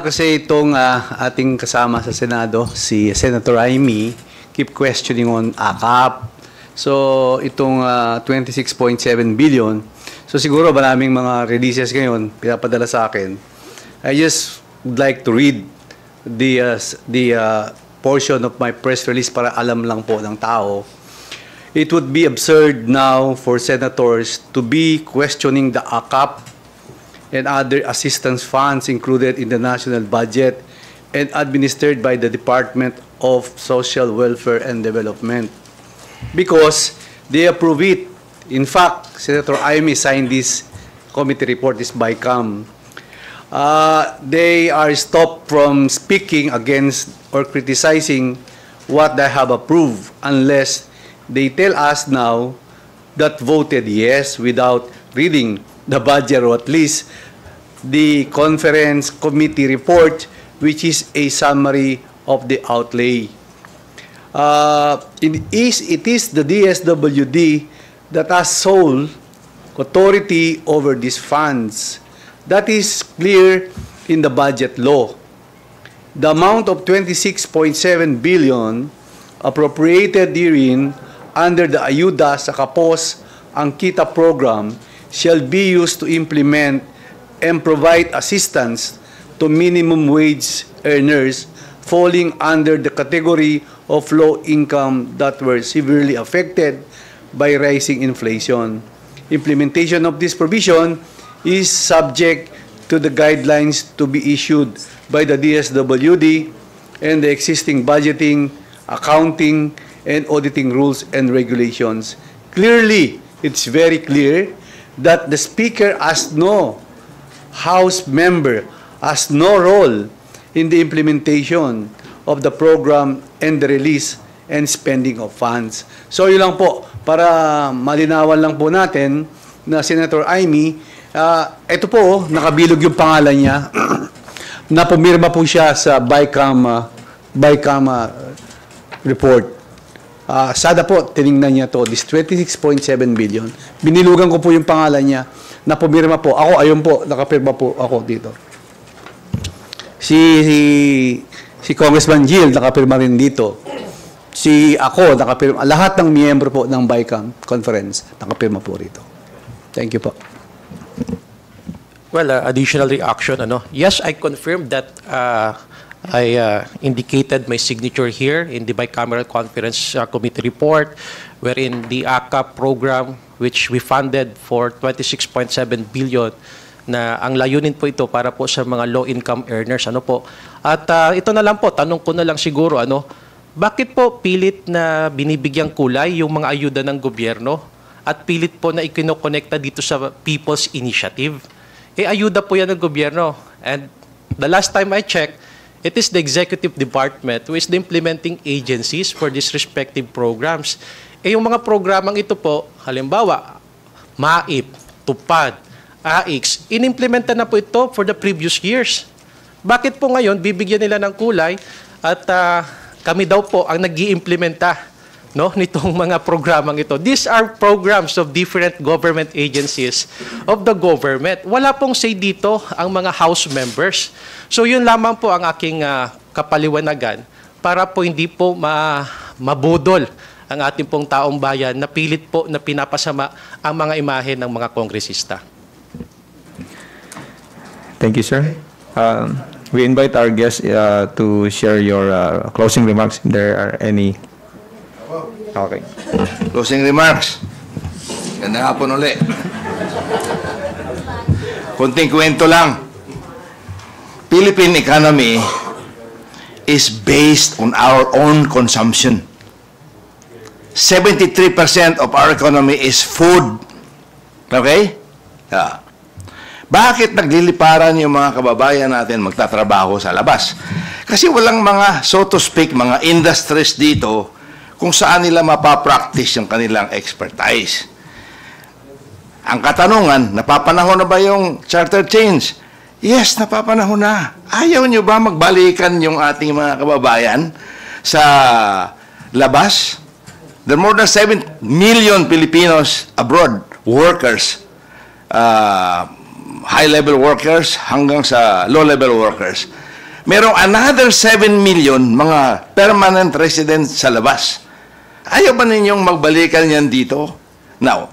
Kasi itong ating kasama sa Senado, si Senator Amy, keep questioning on AKAP. So, itong 26.7 billion, so siguro maraming mga releases ngayon, pinapadala sa akin. I just would like to read the portion of my press release para alam lang po ng tao. It would be absurd now for senators to be questioning the AKAP and other assistance funds included in the national budget and administered by the Department of Social Welfare and Development because they approve it. In fact, Senator Amy signed this committee report, this BICAM. They are stopped from speaking against or criticizing what they have approved unless they tell us now that voted yes without reading the budget or at least the conference committee report, which is a summary of the outlay. It is the DSWD that has sole authority over these funds. That is clear in the budget law. The amount of 26.7 billion appropriated herein under the Ayuda sa Kapos ang Kita program shall be used to implement and provide assistance to minimum wage earners falling under the category of low income that were severely affected by rising inflation. Implementation of this provision is subject to the guidelines to be issued by the DSWD and the existing budgeting, accounting, and auditing rules and regulations. Clearly, it's very clear that the Speaker has no House member has no role in the implementation of the program and the release and spending of funds. So yun lang po, para malinawan lang po natin na Senator Amy, ito po, nakabilog yung pangalan niya, na pumirma po siya sa BICAM report. Sada po, tinignan niya to, this 26.7 billion. Binilugan ko po yung pangalan niya, na pumirma po. Ako, ayun po, nakapirma po ako dito. Si Congressman Jill, nakapirma rin dito. Ako, nakapirma. Lahat ng miyembro po ng BICAM conference, nakapirma po rito. Thank you po. Well, additional reaction, yes, I confirmed that I indicated my signature here in the bicameral conference committee report wherein the AKAP program which we funded for 26.7 billion na ang layunin po ito para po sa mga low-income earners. At ito na lang po, tanong ko na lang siguro, bakit po pilit na binibigyang kulay yung mga ayuda ng gobyerno at pilit po na ikinokonekta dito sa People's Initiative? Ayuda po yan ng gobyerno. And the last time I checked, it is the executive department who is the implementing agencies for these respective programs. Yung mga programang ito po, halimbawa, MAIP, TUPAD, AIX, inimplementa na po ito for the previous years. Bakit po ngayon, bibigyan nila ng kulay at kami daw po ang nag-iimplementa nitong mga programang ito. These are programs of different government agencies of the government. Wala pong say dito ang mga House members. So yun lamang po ang aking kapaliwanagan para po hindi po mabudol ang ating pong taong bayan na pilit po na pinapasama ang mga imahe ng mga kongresista. Thank you, sir. We invite our guests to share your closing remarks if there are any. Okay. Closing remarks. Ganda hapon ulit. Kunting kwento lang. Philippine economy is based on our own consumption. 73% of our economy is food. Okay? Yeah. Bakit nagliliparan yung mga kababayan natin magtatrabaho sa labas? Kasi walang mga, so to speak, mga industries dito kung saan nila mapapractice yung kanilang expertise. Ang katanungan, napapanahon na ba yung charter change? Yes, napapanahon na. Ayaw nyo ba magbalikan yung ating mga kababayan sa labas? There are more than 7 million Filipinos abroad, workers, high-level workers hanggang sa low-level workers. Merong another 7 million mga permanent residents sa labas. Ayaw ba ninyong magbalikan yan dito? Now,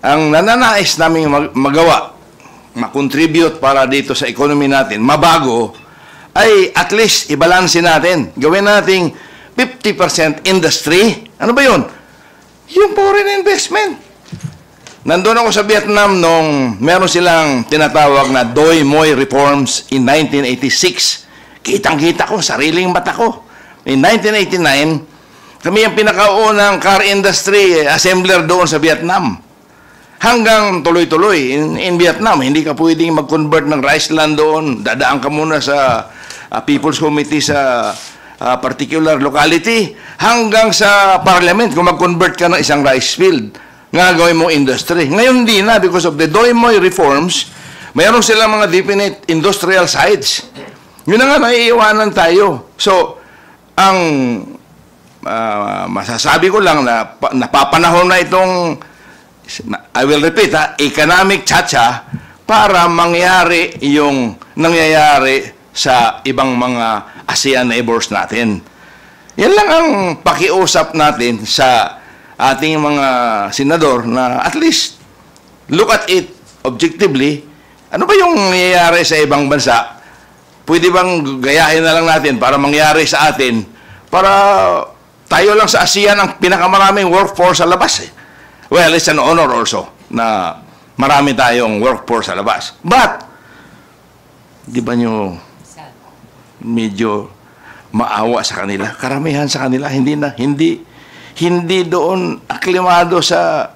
ang nananais namin magawa, makontribute para dito sa economy natin, mabago, ay at least ibalansin natin. Gawin nating 50% industry. Ano ba yun? Yung foreign investment. Nandun ako sa Vietnam nung meron silang tinatawag na Doi Moi reforms in 1986. Kitang-kita ko, sariling mata ko. In 1989, kami ang pinakaunang car industry assembler doon sa Vietnam. Hanggang tuloy-tuloy in Vietnam, hindi ka pwedeng mag-convert ng rice land doon. Dadaan ka muna sa People's Committee sa particular locality hanggang sa parliament kung mag-convert ka ng isang rice field nga gawin mong industry. Ngayon hindi na because of the Doi Moi reforms, mayroon silang mga definite industrial sites. Yun na nga, naiiwanan tayo. So, ang masasabi ko lang na napapanahon na itong, I will repeat, economic chacha para mangyari yung nangyayari sa ibang mga ASEAN neighbors natin. Yan lang ang pakiusap natin sa ating mga senador na at least look at it objectively. Ano ba yung nangyayari sa ibang bansa? Pwede bang gayahin na lang natin para mangyari sa atin para tayo lang sa ASEAN ang pinakamaraming workforce sa labas eh. Well, it's an honor also na marami tayong workforce sa labas. But, di ba nyo medyo maawa sa kanila? Karamihan sa kanila, hindi doon aklimado sa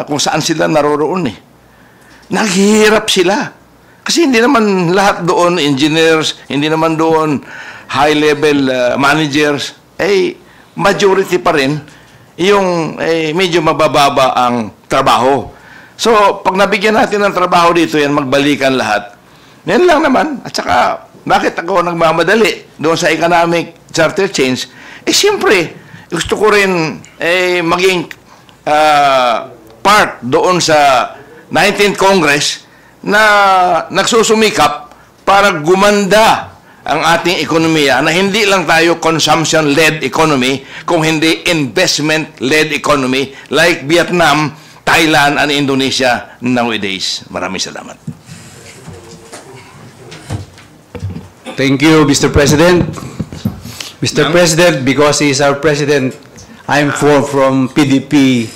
kung saan sila naroroon eh. Naghihirap sila. Kasi hindi naman lahat doon engineers, hindi naman doon high-level managers, majority pa rin yung medyo mabababa ang trabaho. So, pag nabigyan natin ng trabaho dito yan, magbalikan lahat. Yan lang naman. At saka, bakit ako nagmamadali doon sa economic charter change? Siyempre, gusto ko rin maging part doon sa 19th Congress na nagsusumikap para gumanda ang ating ekonomiya na hindi lang tayo consumption-led economy, kung hindi investment-led economy like Vietnam, Thailand, and Indonesia nowadays. Maraming salamat. Thank you, Mr. President. Mr. President, because he is our president, I'm from PDP.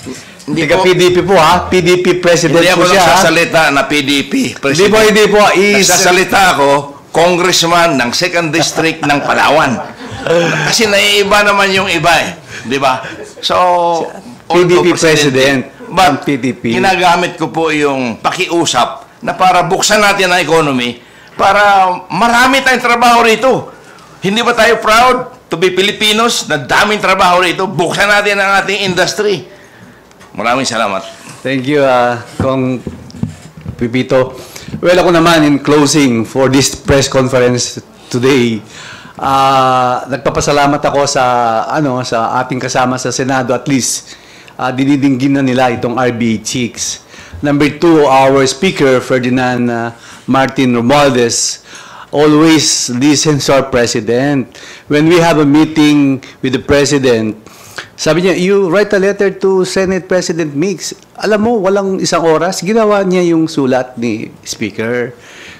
Hindi Taga po. PDP po ha, PDP president Hindi po ako siya. ha? nagsasalita na PDP. President. Hindi po. Nagsasalita ako, congressman ng 2nd District ng Palawan. Kasi naiiba naman yung iba eh. Di ba? So, PDP although president but ng PDP. ginagamit ko po yung pakiusap na para buksan natin ang economy para marami tayong trabaho rito. Hindi ba tayo proud to be Filipinos na daming trabaho rito? Buksan natin ang ating industry. Maraming salamat. Thank you, Kong Pipito. Well, ako naman, in closing for this press conference today, nagpapasalamat ako sa ating kasama sa Senado. At least, dinidinggin na nila itong RBA Chicks. Number 2, our Speaker, Ferdinand Martin Romualdez, always listens to our President. When we have a meeting with the President, sabi niya, you write a letter to Senate President Mix. Alam mo, walang isang oras, ginawa niya yung sulat ni Speaker.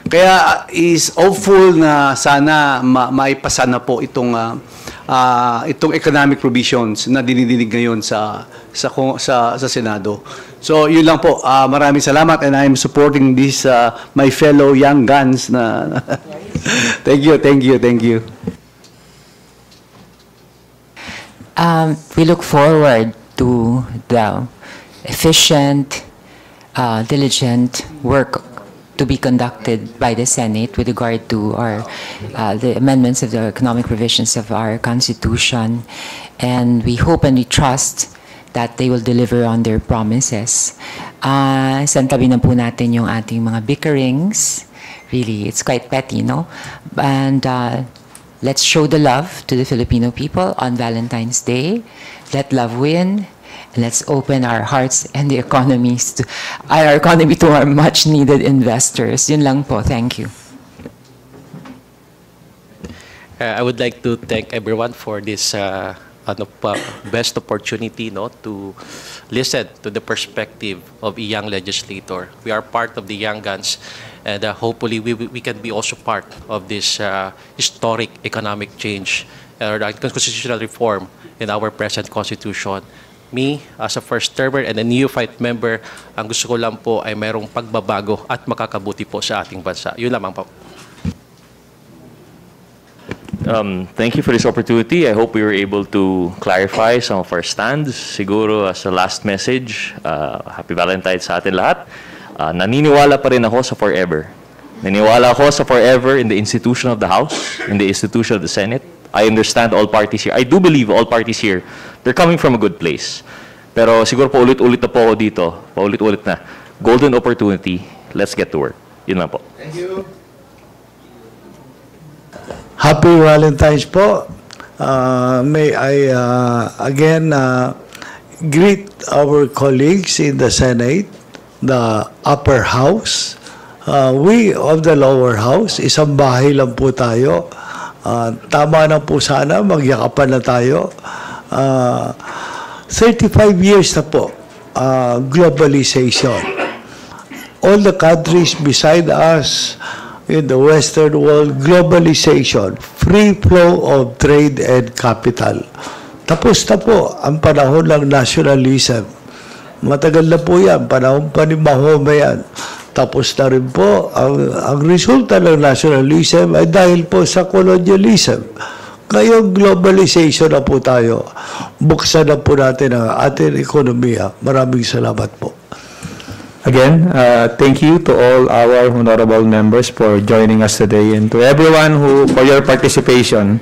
Kaya is hopeful na sana maipasa na po itong economic provisions na dinidinig ngayon sa Senado. So, yun lang po. Maraming salamat and I'm supporting this my fellow young guns na Thank you. We look forward to the efficient, diligent work to be conducted by the Senate with regard to the amendments of the economic provisions of our Constitution. And we hope and we trust that they will deliver on their promises. Santabi na po natin yung ating mga bickerings. Really, it's quite petty, no? And let's show the love to the Filipino people on Valentine's Day. Let love win. And let's open our hearts and the economies to our economy to our much needed investors. Yun lang po. Thank you. I would like to thank everyone for this best opportunity, no, to listen to the perspective of a young legislator. We are part of the Young Guns, and hopefully we can be also part of this historic economic change or constitutional reform in our present constitution. Me, as a first termer and a neophyte member, ang gusto ko lang po ay mayroong pagbabago at makakabuti po sa ating bansa. Yun lamang po. Thank you for this opportunity. I hope we were able to clarify some of our stands. Siguro as a last message, Happy Valentine's sa atin lahat. Naniniwala pa rin ako sa forever. Naniniwala ako sa forever in the institution of the House, in the institution of the Senate. I understand all parties here. I do believe all parties here, they're coming from a good place. Pero siguro paulit-ulit na po ako dito. Paulit-ulit na. Golden opportunity. Let's get to work. Yun lang po. Thank you. Happy Valentine's po. May I again greet our colleagues in the Senate, the upper house. We of the lower house, isang bahay lang po tayo. Tama na po sana, magyakapan na tayo. 35 years na po, globalization. All the countries beside us in the Western world, globalization, free flow of trade and capital. Tapos na po ang panahon ng nationalism. Matagal na po yan, panahon pa ni Mahoma yan. Tapos na rin po, ang resulta ng nationalism ay dahil po sa colonialism. Ngayon, globalization na po tayo. Buksan na po natin ang ating ekonomiya. Maraming salamat po. Again, thank you to all our honorable members for joining us today and to everyone for your participation.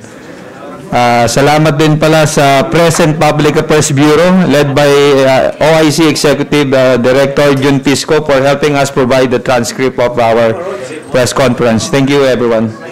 Salamat din pala sa Press and Public Affairs Bureau led by OIC Executive Director Jun Pisco for helping us provide the transcript of our press conference. Thank you, everyone.